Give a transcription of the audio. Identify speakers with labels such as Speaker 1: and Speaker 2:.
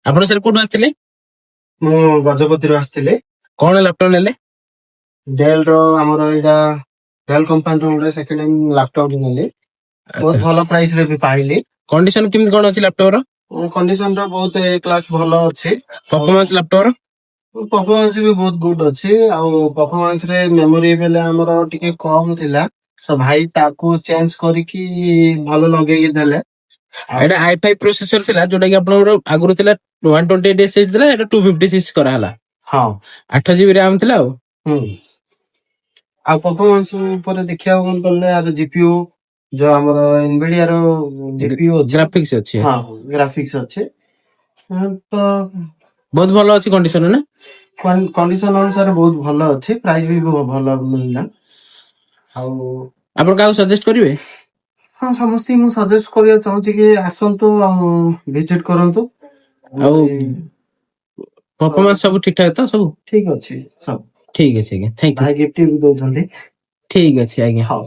Speaker 1: ଆପଣ ସାର୍ କୋଉଠୁ ଆସିଥିଲେ?
Speaker 2: ମୁଁ ଗଜପତିରୁ ଆସିଥିଲି।
Speaker 1: କଣ ଲାପଟପ୍ ନେଲେ?
Speaker 2: ଡେଲ୍ ର ଆମର ଏଇଟା ଡେଲ୍ କମ୍ପାନୀର ଗୋଟେ ସେକେଣ୍ଡ ହ୍ୟାଣ୍ଡ ଲାପଟପ୍ ନେଲି। ବହୁତ ଭଲ ପ୍ରାଇସ ରେ ବି ପାଇଲି।
Speaker 1: କଣ୍ଡିସନ କେମିତି କଣ ଅଛି ଲାପଟପ୍ ର?
Speaker 2: କଣ୍ଡିସନ ର ବହୁତ ଏ କ୍ଲାସ ଭଲ ଅଛି।
Speaker 1: ପରଫରମାନ୍ସ ଲାପଟପ୍ ର?
Speaker 2: ପରଫରମାନ୍ସ ବି ବହୁତ ଗୁଡ ଅଛି। ଆଉ ପରଫରମାନ୍ସ ରେ ମେମୋରି ବେଲେ ଆମର ଟିକେ କମ ଥିଲା, ତ ଭାଇ ତାକୁ ଚେଞ୍ଜ କରିକି ଭଲ ଲଗେଇକି ଦେଲେ।
Speaker 1: ଏଇଟା i5 ପ୍ରୋସେସର ଥିଲା, ଯୋଉଟା କି ଆପଣଙ୍କର ଆଗରୁ ଥିଲା 128 SH ଥିଲା, ଏଟା 256 କରାହେଲା।
Speaker 2: ହଁ
Speaker 1: 8 GB RAM ଥିଲା ଆଉ।
Speaker 2: ଆଉ ପରଫରମାନ୍ସ ଉପରେ ଦେଖିବାକୁ ଗଲେ ଆର ଜିପିୟୁ ଯୋଉ ଆମର ଏନଭିଡିଆ ର ଜିପିୟୁ ଅଛି,
Speaker 1: ଗ୍ରାଫିକ୍ସ ଅଛି।
Speaker 2: ହଁ ଗ୍ରାଫିକ୍ସ ଅଛି। ତ
Speaker 1: ବହୁତ ଭଲ ଅଛି କଣ୍ଡିସନ ନା?
Speaker 2: କଣ୍ଡିସନ ଅନୁସାରେ ବହୁତ ଭଲ ଅଛି, ପ୍ରାଇସ୍ ବି ଭଲ ମିଳିଲା। ଆଉ
Speaker 1: ଆପଣ କାହାକୁ ସଜେଷ୍ଟ କରିବେ?
Speaker 2: ହଁ, ସମସ୍ତଙ୍କୁ ମୁଁ ସଜେଷ୍ଟ କରିବାକୁ ଚାହୁଁଛି କି ଆସନ୍ତୁ ଆଉ ଭିଜିଟ କରନ୍ତୁ।
Speaker 1: ଆଉ ପରଫରମାନ୍ସ ସବୁ ଠିକ ଠାକ ତ? ସବୁ
Speaker 2: ଠିକ ଅଛି, ସବୁ
Speaker 1: ଠିକ ଅଛି ଆଜ୍ଞା, ଥ୍ୟାଙ୍କ ୟୁ।
Speaker 2: ଭାଇ ଗିଫ୍ଟ ବି ଦଉଛନ୍ତି।
Speaker 1: ଠିକ ଅଛି ଆଜ୍ଞା।
Speaker 2: ହଉ।